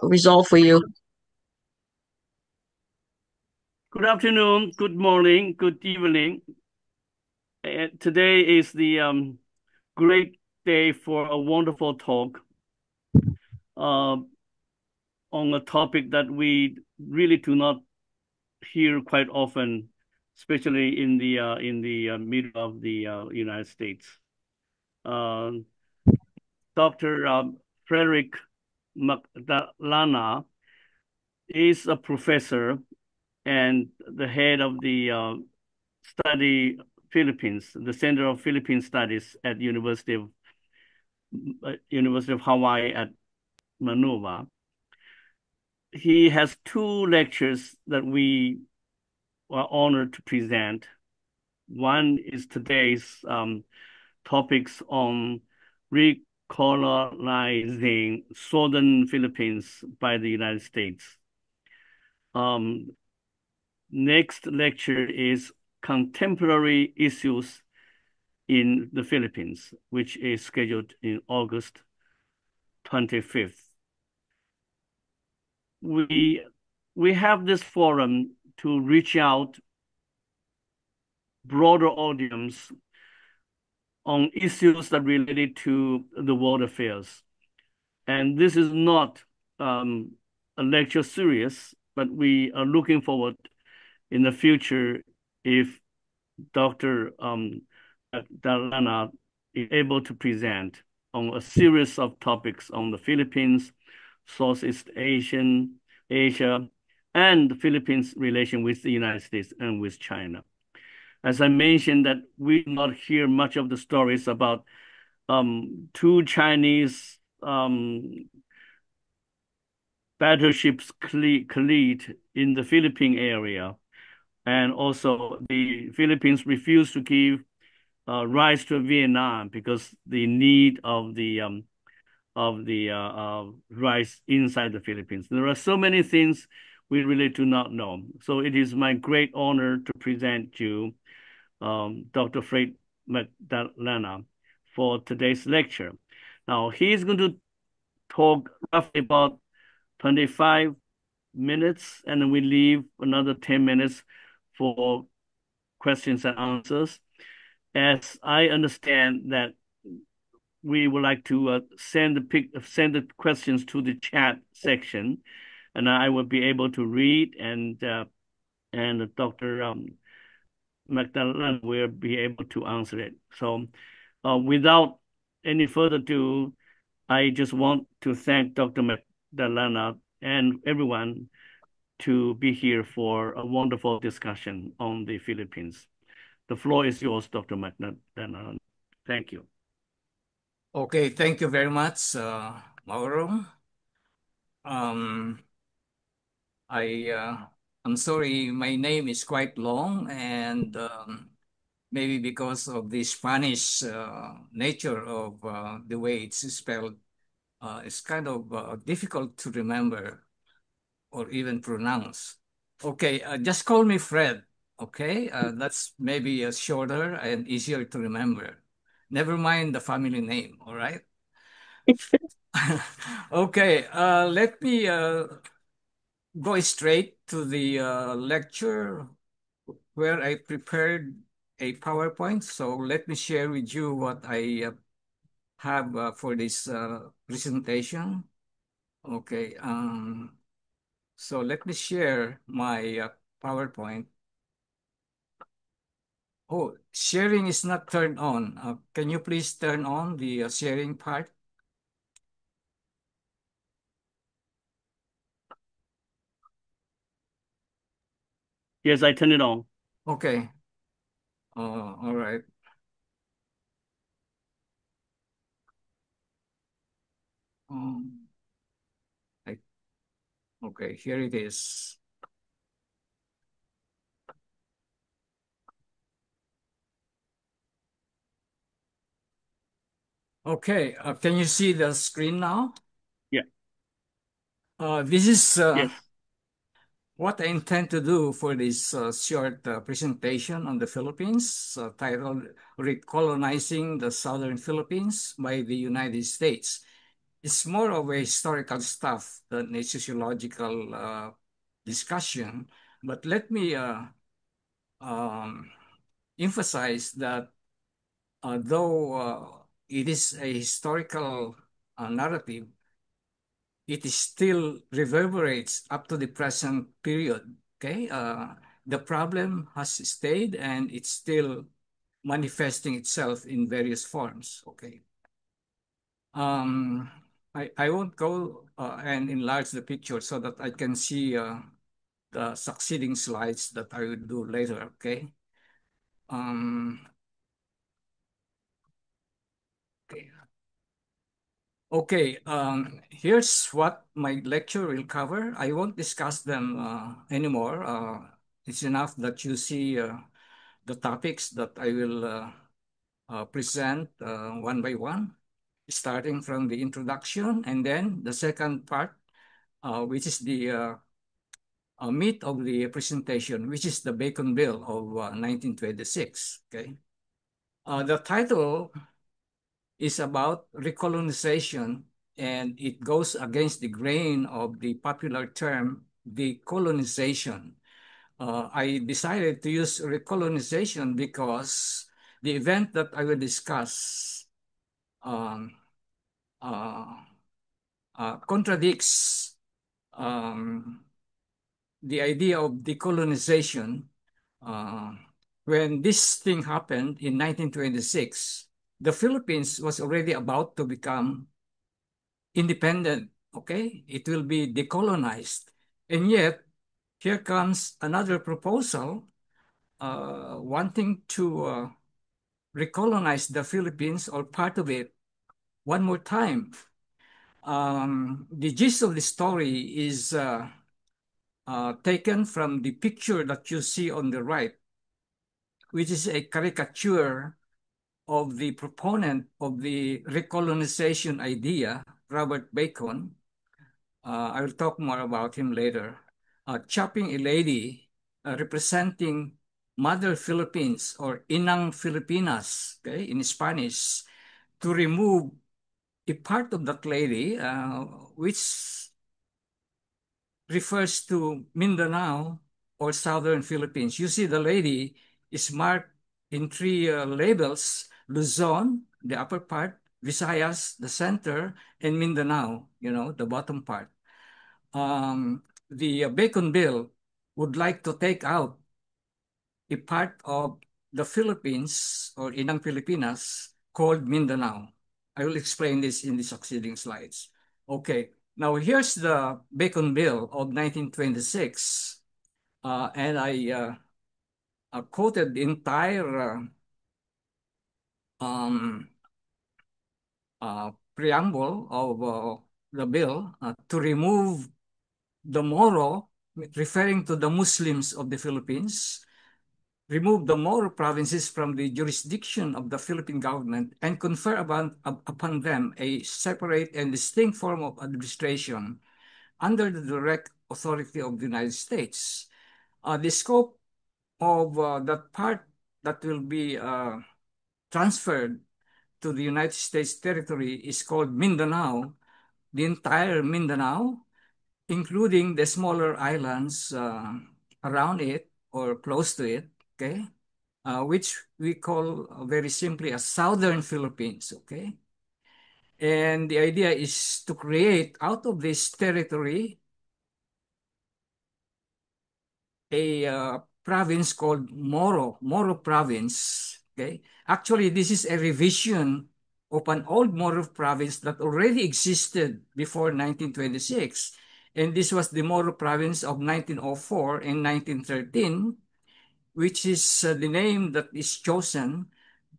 result for you? Good afternoon, good morning, good evening. Today is the great day for a wonderful talk uh, on a topic that we really do not hear quite often, especially in the middle of the United States. Uh, Dr. Frederick Magdalena is a professor and the head of the study Philippines, the Center of Philippine Studies at University of Hawaii at Manoa. He has two lectures that we are honored to present. One is today's topics on recolonizing southern Philippines by the United States. Um, Next lecture is contemporary issues in the Philippines, which is scheduled in August 25th. We have this forum to reach out broader audience on issues that related to the world affairs. And this is not a lecture series, but we are looking forward in the future if Dr. Dalana is able to present on a series of topics on the Philippines, Southeast Asia, and the Philippines' relation with the United States and with China. As I mentioned, that we not hear much of the stories about two Chinese battleships collide in the Philippine area, and also the Philippines refused to give rise to Vietnam because the need of the rice inside the Philippines. There are so many things we really do not know. So it is my great honor to present you Dr. Fred Magdalena for today's lecture. Now, he is going to talk roughly about 25 minutes, and then we leave another 10 minutes for questions and answers. As I understand that we would like to send the questions to the chat section, and I will be able to read, and Dr. Magdalena will be able to answer it. So, without any further ado, I just want to thank Dr. Magdalena and everyone to be here for a wonderful discussion on the Philippines. The floor is yours, Dr. Magdalena. Thank you. Okay, thank you very much, Mauro. Um, I'm sorry, my name is quite long, and maybe because of the Spanish nature of the way it's spelled, it's kind of difficult to remember or even pronounce. Okay, just call me Fred. Okay, that's maybe shorter and easier to remember. Never mind the family name. All right. Okay, let me go straight to the lecture where I prepared a PowerPoint. So let me share with you what I have for this presentation. Okay, so let me share my PowerPoint. Oh, sharing is not turned on. Can you please turn on the sharing part? Yes, I turn it on. Okay, all right. Um, I, okay, here it is. Okay, can you see the screen now? Yeah. This is Yes. what I intend to do for this short presentation on the Philippines, titled Recolonizing the Southern Philippines by the United States. it's more of a historical stuff than a sociological discussion. But let me um, emphasize that though it is a historical narrative, it is still reverberates up to the present period. Okay, the problem has stayed and it's still manifesting itself in various forms. Okay, um, I won't go and enlarge the picture so that I can see the succeeding slides that I will do later. Okay. Um, okay. Okay, here's what my lecture will cover. I won't discuss them anymore. It's enough that you see the topics that I will present one by one, starting from the introduction, and then the second part, which is the meat of the presentation, which is the Bacon Bill of 1926. Okay, the title is about recolonization, and it goes against the grain of the popular term decolonization. I decided to use recolonization because the event that I will discuss um, uh, contradicts um, the idea of decolonization. Uh, when this thing happened in 1926, the Philippines was already about to become independent, okay? It will be decolonized. And yet, here comes another proposal wanting to recolonize the Philippines or part of it one more time. The gist of the story is taken from the picture that you see on the right, which is a caricature of the proponent of the recolonization idea, Robert Bacon. I will talk more about him later. Chopping a lady representing Mother Philippines or Inang Filipinas, okay, in Spanish, to remove a part of that lady, which refers to Mindanao or Southern Philippines. You see, the lady is marked in three labels: Luzon, the upper part; Visayas, the center; and Mindanao, the bottom part. The Bacon Bill would like to take out a part of the Philippines or Inang Pilipinas called Mindanao. I will explain this in the succeeding slides. Okay, now here's the Bacon Bill of 1926, and I quoted the entire um, preamble of the bill to remove the Moro, referring to the Muslims of the Philippines, remove the Moro provinces from the jurisdiction of the Philippine government and confer upon them a separate and distinct form of administration under the direct authority of the United States. The scope of that part that will be transferred to the United States territory is called Mindanao, the entire Mindanao, including the smaller islands around it or close to it, okay, which we call very simply as Southern Philippines, okay? And the idea is to create out of this territory a province called Moro province, okay? Actually, this is a revision of an old Moro province that already existed before 1926. And this was the Moro province of 1904 and 1913, which is the name that is chosen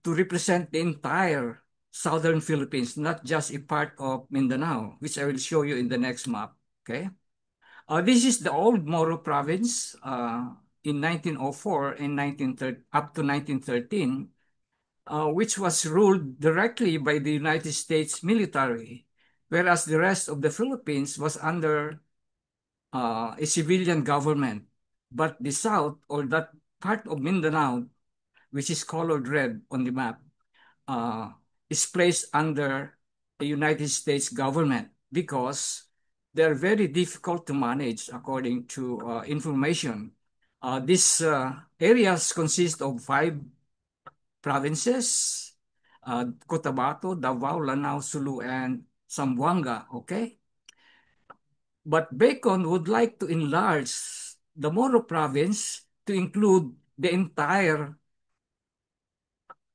to represent the entire southern Philippines, not just a part of Mindanao, which I will show you in the next map. Okay. This is the old Moro province in 1904 and up to 1913, which was ruled directly by the United States military, whereas the rest of the Philippines was under a civilian government. But the south, or that part of Mindanao, which is colored red on the map, is placed under the United States government because they're very difficult to manage according to information. These areas consist of five provinces, Cotabato, Davao, Lanao, Sulu, and Zamboanga, okay? But Bacon would like to enlarge the Moro province to include the entire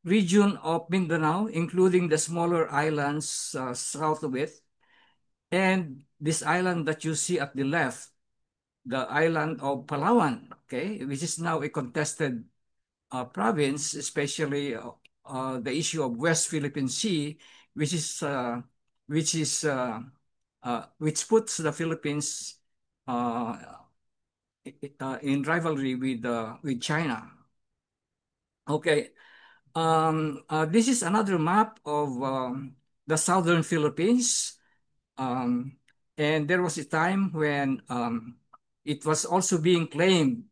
region of Mindanao, including the smaller islands south of it. And this island that you see at the left, the island of Palawan, okay, which is now a contested province, especially the issue of West Philippine Sea, which is uh, which is which puts the Philippines uh, in rivalry with China. Okay, this is another map of the southern Philippines. Um, and there was a time when it was also being claimed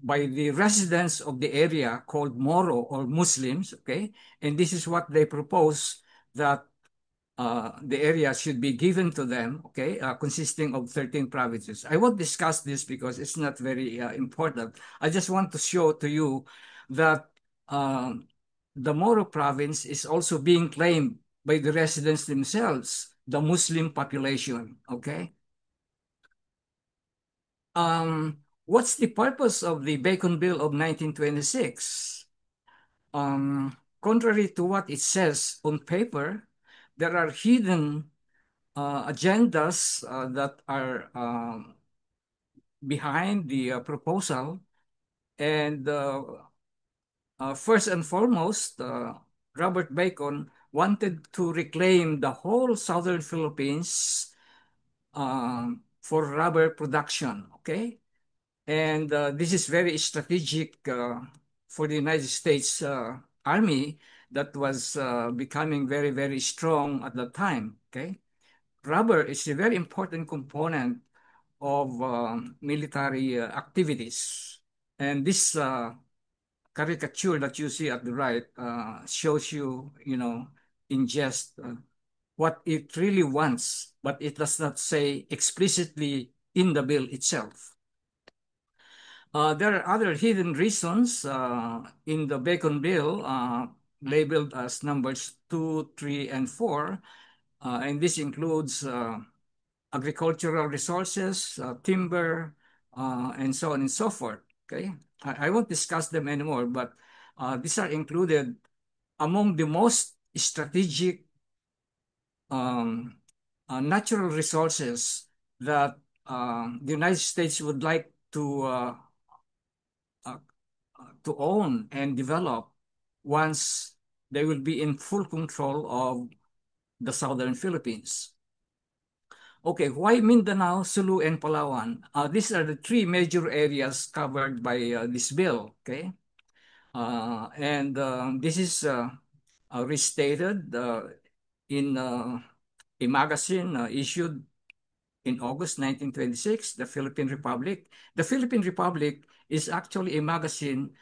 by the residents of the area called Moro or Muslims, okay? And this is what they propose that the area should be given to them, okay, consisting of 13 provinces. I won't discuss this because it's not very important. I just want to show to you that um, the Moro province is also being claimed by the residents themselves, the Muslim population, okay? What's the purpose of the Bacon Bill of 1926? Contrary to what it says on paper, there are hidden agendas that are behind the proposal. And first and foremost, Robert Bacon wanted to reclaim the whole southern Philippines for rubber production, okay? And this is very strategic for the United States Army that was becoming very, very strong at the time, okay? Rubber is a very important component of military activities. And this caricature that you see at the right shows you, in jest what it really wants, but it does not say explicitly in the bill itself. There are other hidden reasons in the Bacon Bill labeled as numbers 2, 3, and 4, and this includes agricultural resources, timber, and so on and so forth. Okay, I won't discuss them anymore, but these are included among the most strategic um, natural resources that the United States would like uh, to own and develop once they will be in full control of the southern Philippines. Okay, why Mindanao, Sulu, and Palawan? These are the three major areas covered by this bill, okay? And this is restated in a magazine issued in August 1926, the Philippine Republic. The Philippine Republic is actually a magazine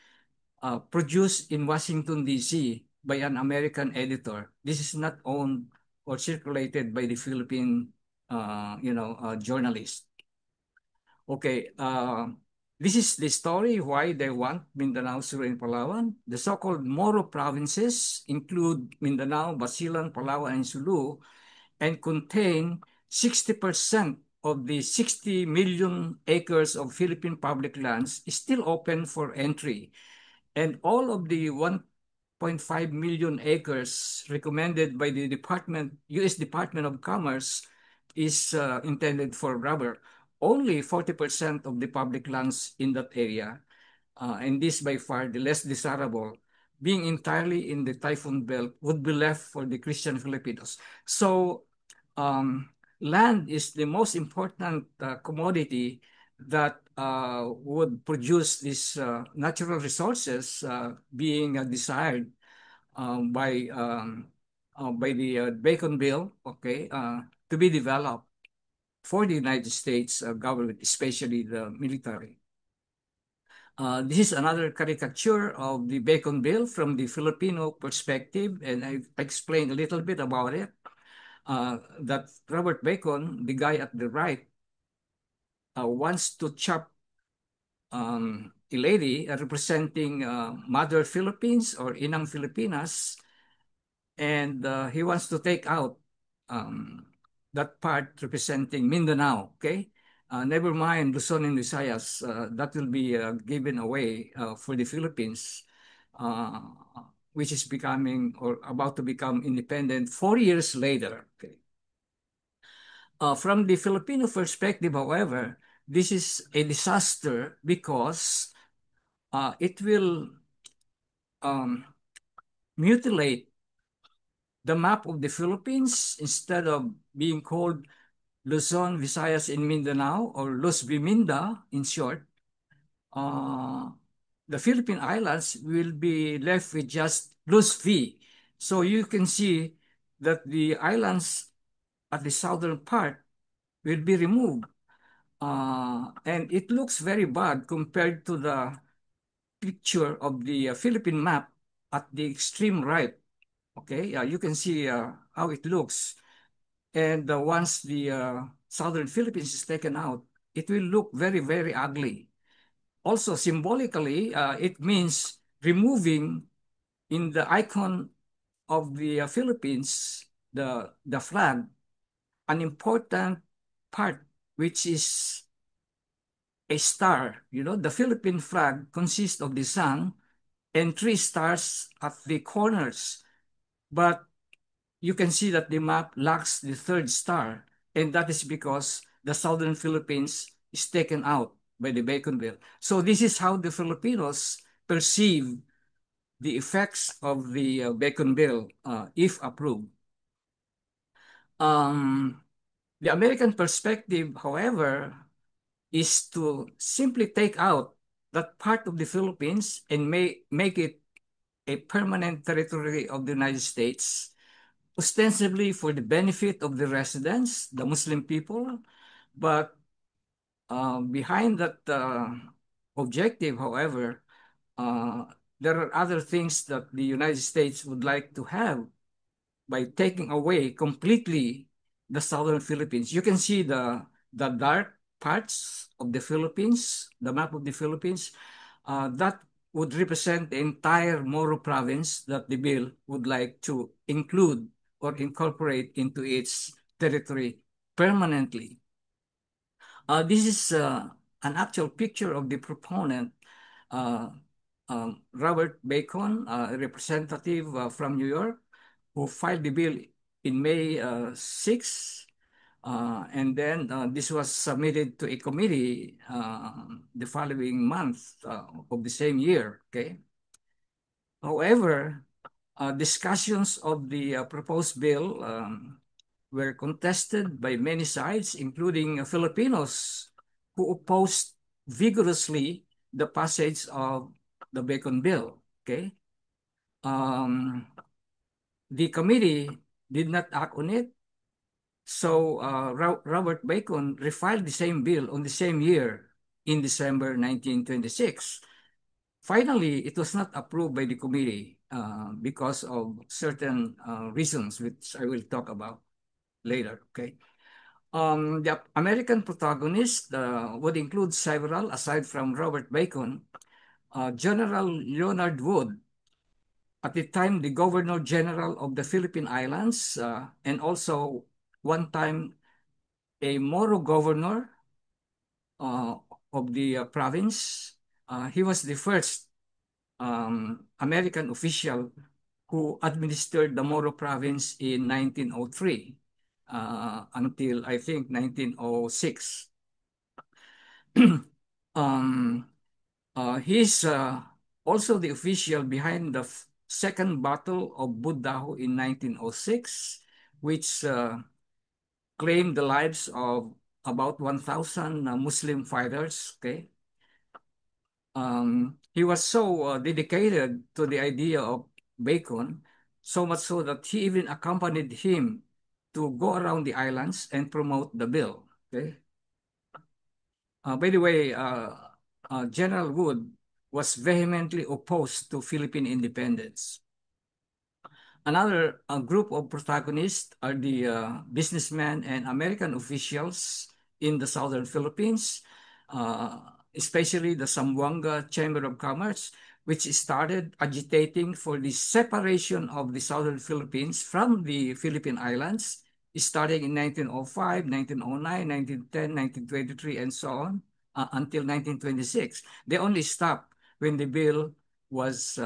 produced in Washington, D.C. by an American editor. This is not owned or circulated by the Philippine, journalist. Okay, this is the story why they want Mindanao, Sulu, and Palawan. The so-called Moro provinces include Mindanao, Basilan, Palawan, and Sulu, and contain 60% of the 60 million acres of Philippine public lands is still open for entry. And all of the 1.5 million acres recommended by the U.S. Department of Commerce is intended for rubber. Only 40% of the public lands in that area, and this by far the less desirable, being entirely in the typhoon belt, would be left for the Christian Filipinos. So um, land is the most important commodity that would produce these natural resources being desired by the Bacon Bill, okay, to be developed for the United States government, especially the military. This is another caricature of the Bacon Bill from the Filipino perspective, and I explained a little bit about it. that Robert Bacon, the guy at the right, wants to chop a lady representing Mother Philippines or Inang Filipinas, and he wants to take out um, that part representing Mindanao. Okay, never mind Luzon and Visayas. That will be given away for the Philippines, uh, which is becoming or about to become independent 4 years later. Okay. From the Filipino perspective, however, this is a disaster because it will um, mutilate the map of the Philippines instead of being called Luzon, Visayas, and Mindanao, or Luz Biminda in short. Uh, the Philippine Islands will be left with just Luz V. So you can see that the islands at the southern part will be removed. And it looks very bad compared to the picture of the Philippine map at the extreme right. Okay, you can see how it looks. And once the southern Philippines is taken out, it will look very, very ugly. Also, symbolically, it means removing in the icon of the Philippines, the flag, an important part, which is a star. You know, the Philippine flag consists of the sun and three stars at the corners. But you can see that the map lacks the third star, and that is because the southern Philippines is taken out by the Bacon Bill. So this is how the Filipinos perceive the effects of the Bacon Bill if approved. Um, the American perspective, however, is to simply take out that part of the Philippines and make it a permanent territory of the United States, ostensibly for the benefit of the residents, the Muslim people. But behind that objective, however, uh, there are other things that the United States would like to have by taking away completely the southern Philippines. You can see the dark parts of the Philippines, the map of the Philippines, that would represent the entire Moro province that the bill would like to include or incorporate into its territory permanently. This is an actual picture of the proponent, uh, Robert Bacon, a representative from New York, who filed the bill in May 6. And then this was submitted to a committee the following month of the same year. Okay. However, discussions of the proposed bill were contested by many sides, including Filipinos who opposed vigorously the passage of the Bacon Bill. Okay. Um, the committee did not act on it. So Robert Bacon refiled the same bill on the same year in December 1926. Finally, it was not approved by the committee because of certain reasons, which I will talk about later. Okay. The American protagonist would include several, aside from Robert Bacon, General Leonard Wood, at the time the Governor General of the Philippine Islands, and also one time a Moro governor uh, of the province. He was the first American official who administered the Moro province in 1903 until I think 1906. um, he's also the official behind the Second Battle of Budaho in 1906, which claimed the lives of about 1,000 Muslim fighters. Okay, he was so dedicated to the idea of Bacon, so much so that he even accompanied him to go around the islands and promote the bill. Okay. By the way, General Wood was vehemently opposed to Philippine independence. Another group of protagonists are the businessmen and American officials in the southern Philippines, uh, especially the Zamboanga Chamber of Commerce, which started agitating for the separation of the southern Philippines from the Philippine Islands, starting in 1905, 1909, 1910, 1923, and so on, until 1926. They only stopped when the bill was,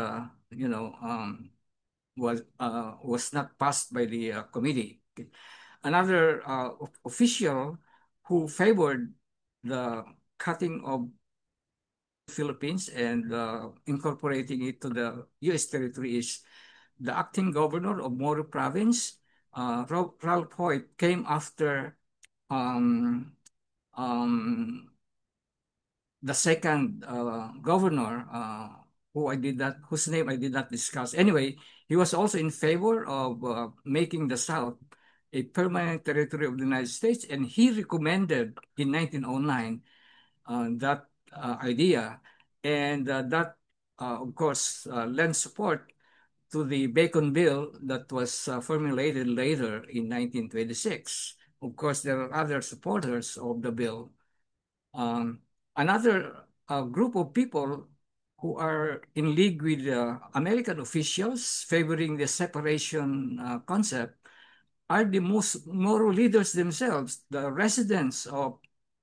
was not passed by the committee. Okay. Another official who favored the cutting of Philippines and incorporating it to the U.S. territory is the acting governor of Moro Province. Ralph Hoyt came after um, um, the second governor, whose name I did not discuss. Anyway, he was also in favor of making the South a permanent territory of the United States, and he recommended in 1909 that idea, and that, of course, lent support to the Bacon Bill that was formulated later in 1926. Of course, there are other supporters of the bill. um, Another group of people who are in league with American officials favoring the separation concept are the most Moro leaders themselves, the residents of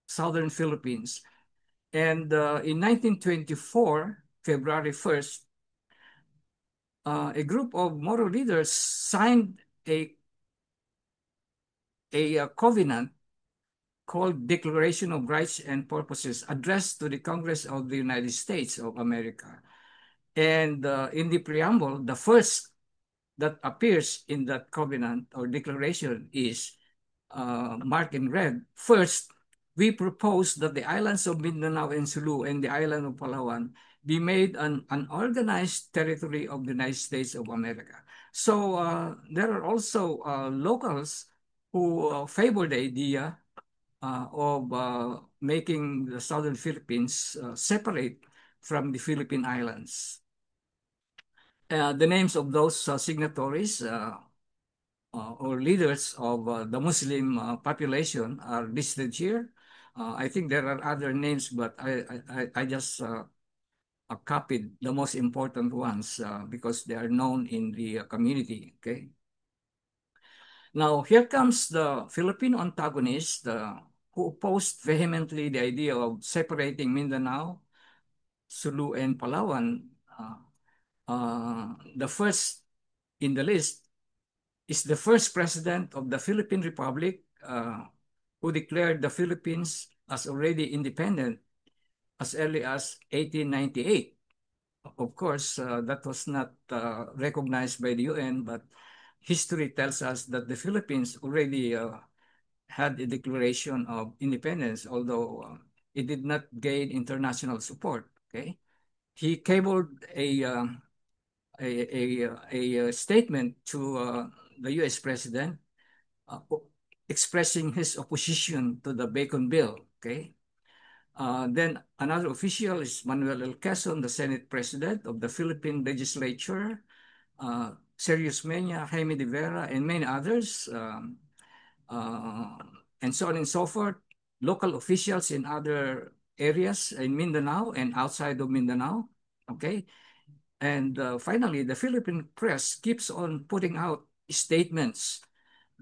southern Philippines. And in 1924, February 1st, a group of Moro leaders signed a covenant called Declaration of Rights and Purposes addressed to the Congress of the United States of America. And in the preamble, the first that appears in that covenant or declaration is marked in red. First, we propose that the islands of Mindanao and Sulu and the island of Palawan be made an organized territory of the United States of America. So there are also locals who favor the idea of making the southern Philippines separate from the Philippine Islands. The names of those signatories or leaders of the Muslim population are listed here. I think there are other names, but I just copied the most important ones because they are known in the community. Okay. Now, here comes the Filipino antagonist who opposed vehemently the idea of separating Mindanao, Sulu, and Palawan. The first in the list is the first president of the Philippine Republic who declared the Philippines as already independent as early as 1898. Of course, that was not recognized by the UN, but history tells us that the Philippines already had a declaration of independence, although it did not gain international support. Okay, he cabled a statement to the U.S. president uh, expressing his opposition to the Bacon Bill. Okay. Then another official is Manuel L. Quezon, the Senate President of the Philippine Legislature, Serius Mena, Jaime de Vera, and many others, uh, and so on and so forth. Local officials in other areas in Mindanao and outside of Mindanao. Okay. And finally, the Philippine press keeps on putting out statements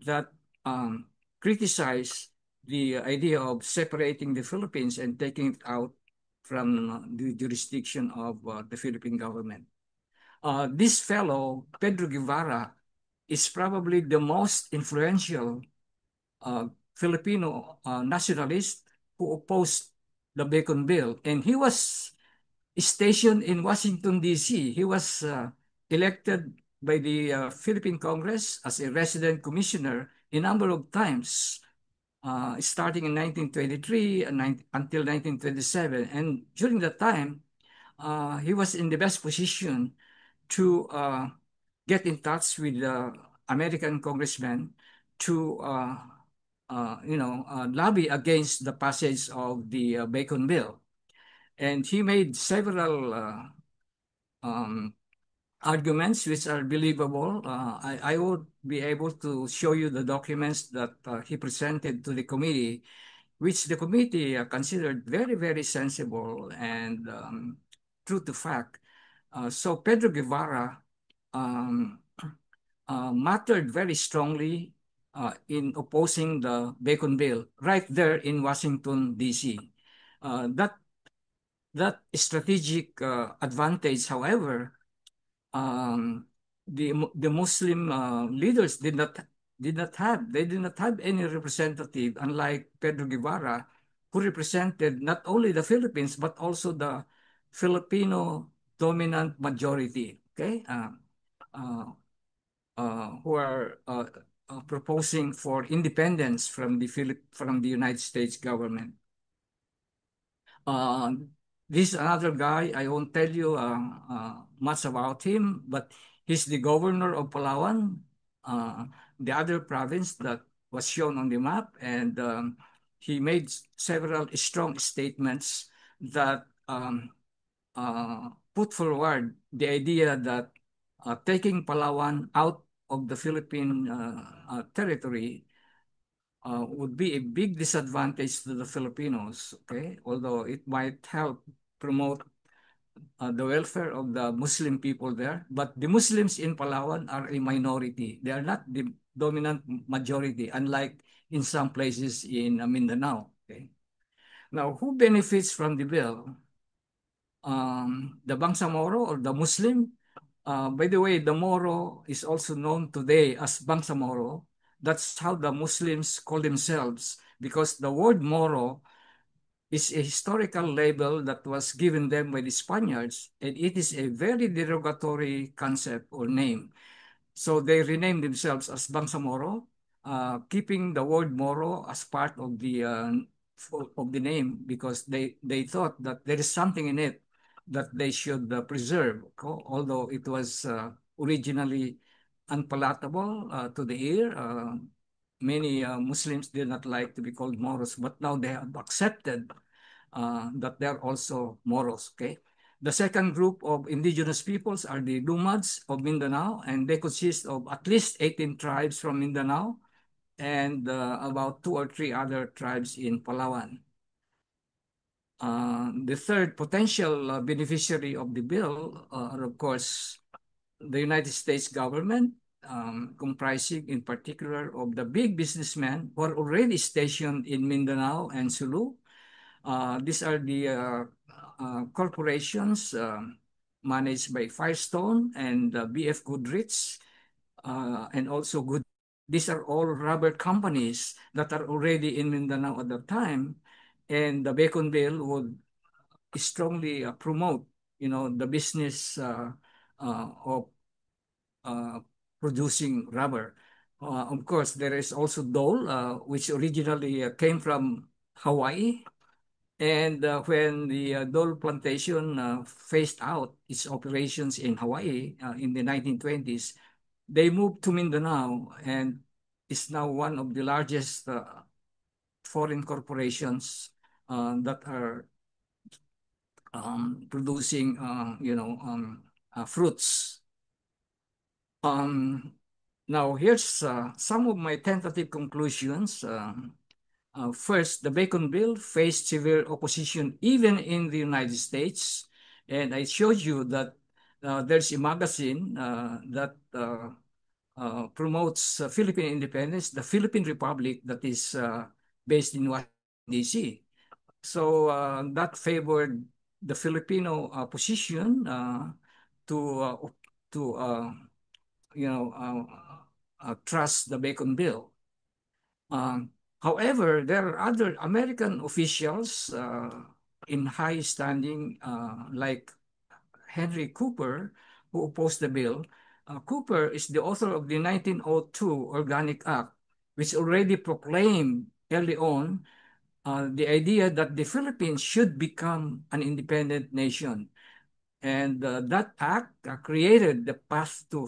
that um, criticize the idea of separating the Philippines and taking it out from the jurisdiction of the Philippine government. This fellow, Pedro Guevara, is probably the most influential Filipino nationalist who opposed the Bacon Bill. And he was stationed in Washington, D.C. He was elected by the Philippine Congress as a resident commissioner a number of times, starting in 1923 and until 1927. And during that time, he was in the best position to get in touch with the American congressmen to, lobby against the passage of the Bacon Bill. And he made several um, arguments which are believable. I would be able to show you the documents that he presented to the committee, which the committee considered very, very sensible and true to fact. So Pedro Guevara um, mattered very strongly in opposing the Bacon Bill right there in Washington, D.C. That strategic advantage, however, um, the Muslim leaders did not have any representative, unlike Pedro Guevara, who represented not only the Philippines but also the Filipino dominant majority. Okay, uh, who are proposing for independence from from the United States government. Uh, this another guy, I won't tell you much about him, but he's the governor of Palawan, uh, the other province that was shown on the map, and he made several strong statements that put forward the idea that taking Palawan out of the Philippine territory would be a big disadvantage to the Filipinos, okay? Although it might help promote the welfare of the Muslim people there. But the Muslims in Palawan are a minority. They are not the dominant majority, unlike in some places in Mindanao, okay? Now, who benefits from the bill? The Bangsamoro or the Muslim. By the way, the Moro is also known today as Bangsamoro. That's how the Muslims call themselves because the word Moro is a historical label that was given them by the Spaniards, and it is a very derogatory concept or name. So they renamed themselves as Bangsamoro, keeping the word Moro as part of the name because they thought that there is something in it that they should preserve, although it was originally unpalatable to the ear. Many Muslims did not like to be called Moros, but now they have accepted that they're also Moros. Okay. The second group of indigenous peoples are the Lumads of Mindanao, and they consist of at least 18 tribes from Mindanao and about 2 or 3 other tribes in Palawan. The third potential beneficiary of the bill are, of course, the United States government, comprising in particular of the big businessmen who are already stationed in Mindanao and Sulu. These are the corporations managed by Firestone and BF Goodrich, and also Good. These are all rubber companies that are already in Mindanao at the time, and the Bacon Bill would strongly promote, the business of uh, producing rubber. Of course, there is also Dole, which originally came from Hawaii. And when the Dole plantation phased out its operations in Hawaii in the 1920s, they moved to Mindanao and is now one of the largest foreign corporations that are producing, fruits. Now, here's some of my tentative conclusions. First, the Bacon Bill faced severe opposition even in the United States. And I showed you that there's a magazine that promotes Philippine independence, the Philippine Republic, that is based in Washington, D.C. So that favored the Filipino position to uh, to trust the Bacon Bill. Um, However, there are other American officials in high standing, like Henry Cooper, who opposed the bill. Cooper is the author of the 1902 Organic Act, which already proclaimed early on the idea that the Philippines should become an independent nation. And that act created the path to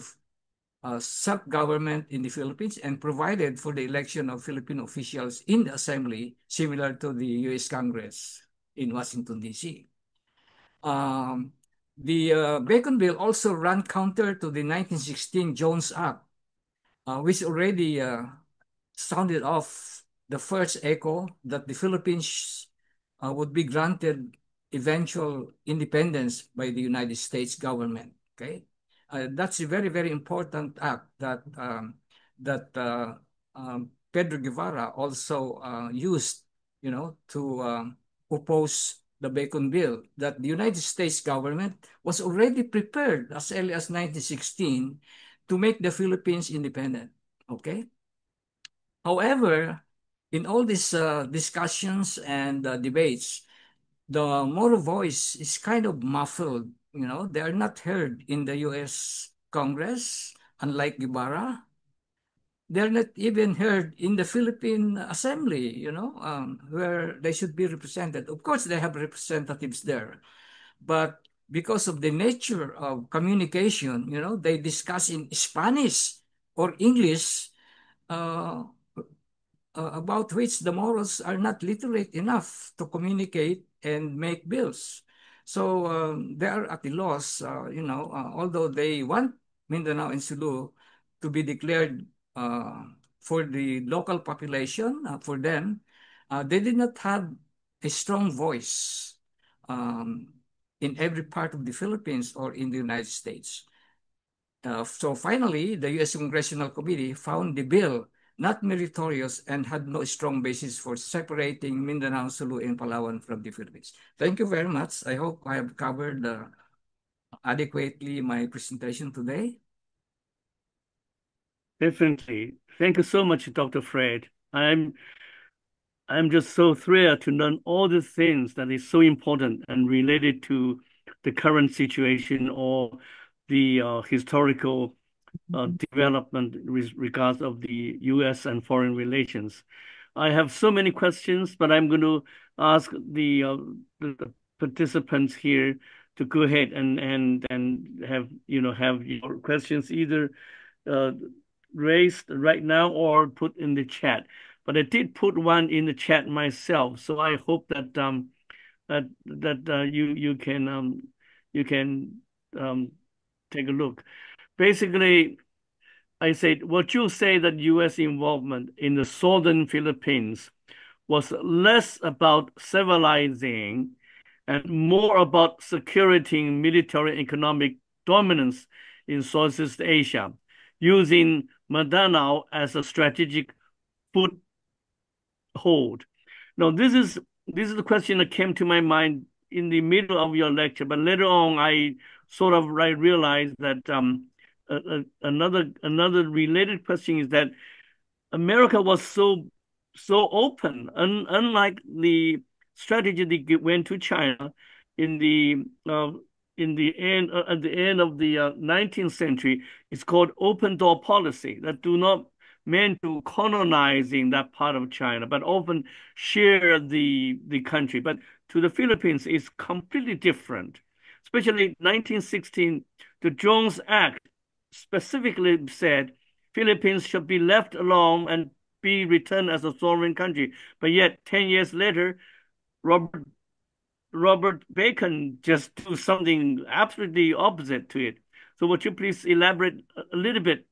self-government in the Philippines and provided for the election of Filipino officials in the assembly, similar to the U.S. Congress in Washington, D.C. Um, The Bacon Bill also ran counter to the 1916 Jones Act, which already sounded off the first echo that the Philippines would be granted eventual independence by the United States government. Okay, that's a very, very important act that Pedro Guevara also used, to oppose the Bacon Bill. That the United States government was already prepared as early as 1916 to make the Philippines independent. Okay. However, in all these discussions and debates, the Moro voice is kind of muffled. They are not heard in the U.S. Congress, unlike Guevara. They're not even heard in the Philippine Assembly, where they should be represented. Of course, they have representatives there, but because of the nature of communication, they discuss in Spanish or English. Uh, about which the Moros are not literate enough to communicate and make bills. So they are at the loss, although they want Mindanao and Sulu to be declared for the local population, for them, they did not have a strong voice um, in every part of the Philippines or in the United States. So finally, the U.S. Congressional Committee found the bill not meritorious and had no strong basis for separating Mindanao, Sulu, and Palawan from the Philippines. Thank you very much. I hope I have covered adequately my presentation today. Definitely. Thank you so much, Dr. Fred. I'm just so thrilled to learn all the things that is so important and related to the current situation or the historical development with regards of the U.S. and foreign relations. I have so many questions, but I'm going to ask the participants here to go ahead and have your questions either uh, raised right now or put in the chat. But I did put one in the chat myself, so I hope that you can take a look. Basically, I said, would you say that U.S. involvement in the southern Philippines was less about civilizing and more about securing military and economic dominance in Southeast Asia, using Mindanao as a strategic foothold? Now, this is the question that came to my mind in the middle of your lecture, but later on, I sort of realized that another related question is that America was so open, unlike the strategy they went to China in the uh, in the end at the end of the 19th century. It's called open door policy that do not meant to colonizing that part of China, but often share the country. But to the Philippines, it's completely different. Especially 1916, the Jones Act specifically said Philippines should be left alone and be returned as a sovereign country. But yet, 10 years later, Robert Robert Bacon just do something absolutely opposite to it. So would you please elaborate a little bit?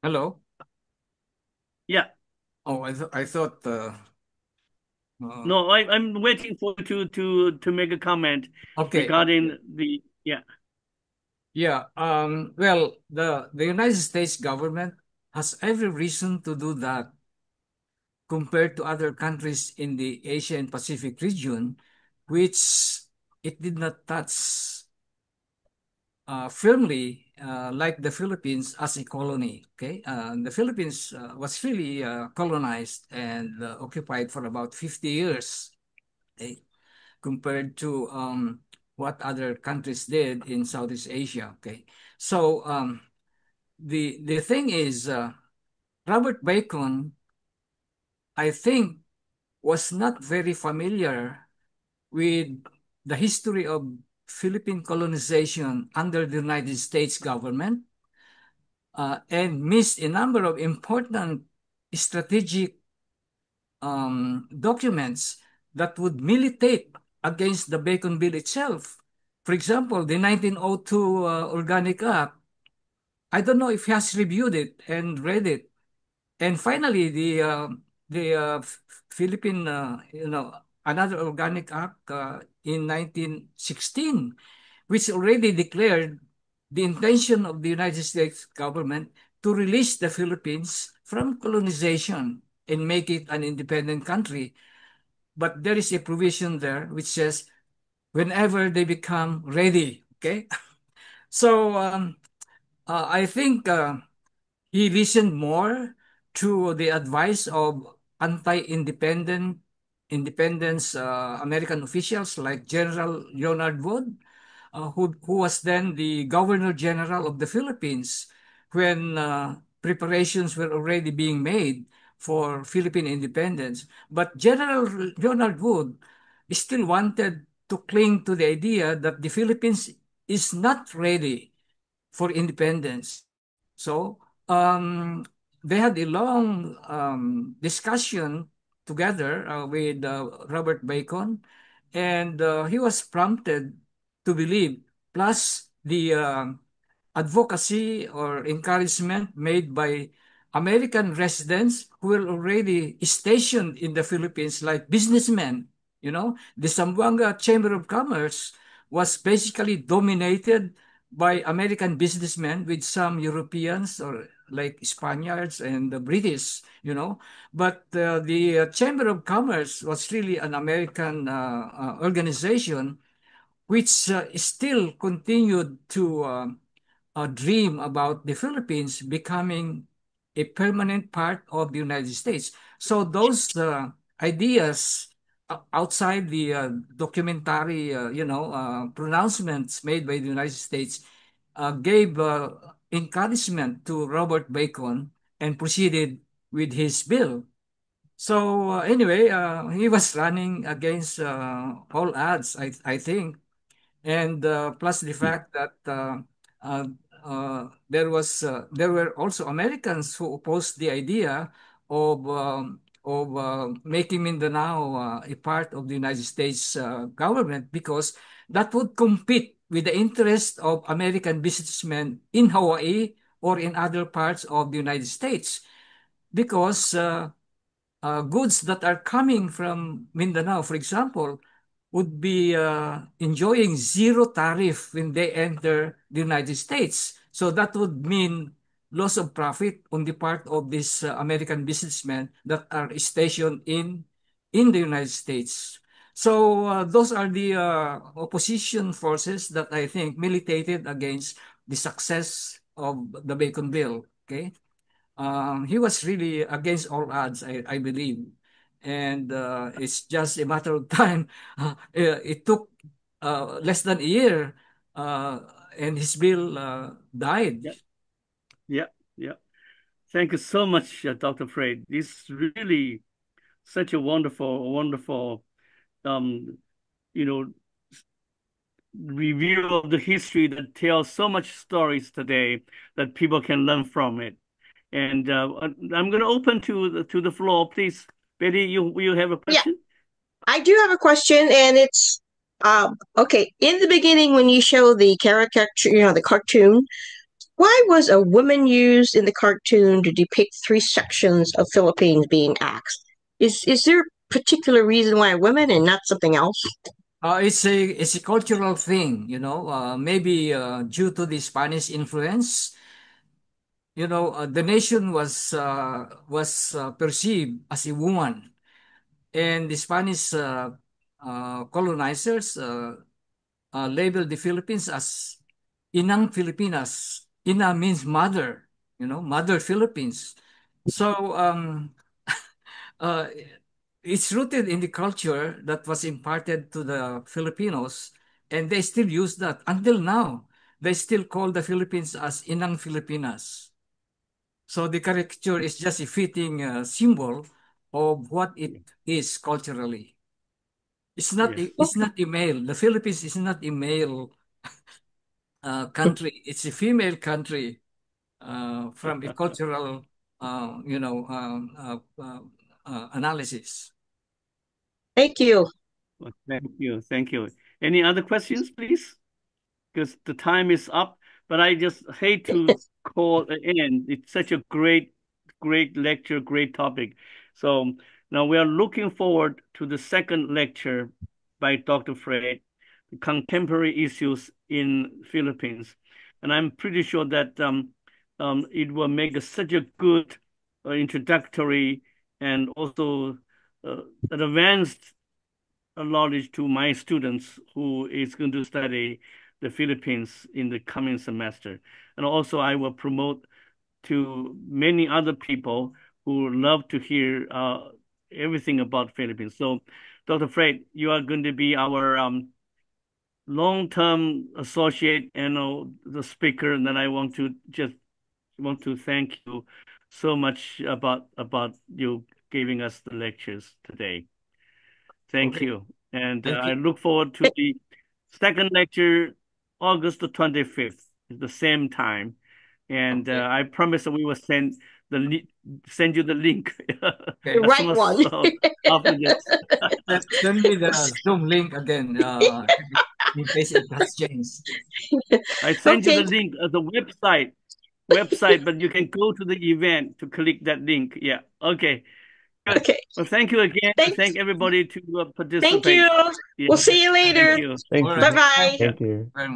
Hello. Yeah. Oh, I thought. Uh, No, I'm waiting for you to make a comment okay. regarding the yeah. Yeah. Well, the United States government has every reason to do that compared to other countries in the Asia and Pacific region, which it did not touch firmly like the Philippines as a colony. Okay, the Philippines was really colonized and occupied for about 50 years, okay, compared to what other countries did in Southeast Asia. Okay, so the thing is, Robert Bacon, I think, was not very familiar with the history of Philippine colonization under the United States government. and missed a number of important strategic documents that would militate against the Bacon Bill itself. For example, the 1902 Organic Act. I don't know if he has reviewed it and read it. And finally, the Philippine, another Organic Act in 1916, which already declared the intention of the United States government to release the Philippines from colonization and make it an independent country. But there is a provision there which says whenever they become ready. Okay, so I think he listened more to the advice of independence American officials like General Leonard Wood, who was then the Governor General of the Philippines when preparations were already being made for Philippine independence. But General Leonard Wood still wanted to cling to the idea that the Philippines is not ready for independence. So they had a long discussion together with Robert Bacon, and he was prompted to believe, plus the advocacy or encouragement made by American residents who were already stationed in the Philippines, like businessmen. You know, the Zamboanga Chamber of Commerce was basically dominated by American businessmen with some Europeans or like Spaniards and the British, you know. But the Chamber of Commerce was really an American organization which still continued to dream about the Philippines becoming a permanent part of the United States. So those ideas outside the documentary, pronouncements made by the United States gave encouragement to Robert Bacon and proceeded with his bill. So anyway, he was running against all odds, I think, and plus the fact that uh, there were also Americans who opposed the idea of making Mindanao a part of the United States government because that would compete with the interest of American businessmen in Hawaii or in other parts of the United States because goods that are coming from Mindanao, for example, would be enjoying zero tariff when they enter the United States. So that would mean loss of profit on the part of these American businessmen that are stationed in the United States. So those are the opposition forces that I think militated against the success of the Bacon Bill. Okay. He was really against all odds, I believe. And it's just a matter of time. It took less than a year, uh, and his bill died. Yeah, yeah, yeah. Thank you so much, Dr. Fred. This is really such a wonderful, wonderful, um, you know, review of the history that tells so much stories today that people can learn from it. And I'm going to open to the floor, please. Betty, you have a Yeah, question? I do have a question, and it's okay. In the beginning, when you show the caricature, the cartoon, why was a woman used in the cartoon to depict three sections of Philippines being axed? Is there a particular reason why women and not something else? It's a cultural thing, you know. Maybe due to the Spanish influence, the nation was perceived as a woman, and the Spanish colonizers labeled the Philippines as Inang Filipinas. Ina means mother, mother Philippines. So uh, it's rooted in the culture that was imparted to the Filipinos, and they still use that until now. They still call the Philippines as Inang Filipinas. So the caricature is just a fitting symbol of what it is culturally. Yes. It's not a male. The Philippines is not a male country. It's a female country. from a cultural, analysis. Thank you. Well, thank you. Thank you. Any other questions, please? Because the time is up, but I just hate to call an end. It's such a great lecture, great topic. So now we are looking forward to the second lecture by Dr. Fred, Contemporary Issues in Philippines. And I'm pretty sure that it will make such a good introductory and also an advanced knowledge to my students who is going to study the Philippines in the coming semester. And also I will promote to many other people who love to hear everything about Philippines. So Dr. Fred, you are going to be our long-term associate and the speaker. And then I want to thank you so much about you giving us the lectures today. Thank Okay. you. And Thank I you. look forward to the second lecture, August the 25th, at the same time. And Okay. I promise that we will send you the link Okay. The as right soon as one. after this. Send me the Zoom link again, in case it has changed. I send you Okay. the link of the website, but you can go to the event to click that link. Yeah. Okay. Good. Okay. Well, thank you again. Thanks. Thank everybody to Thank you. participate. Yeah. We'll see you Thank later. you. Thank All you. right. Bye-bye. Thank you. Very much.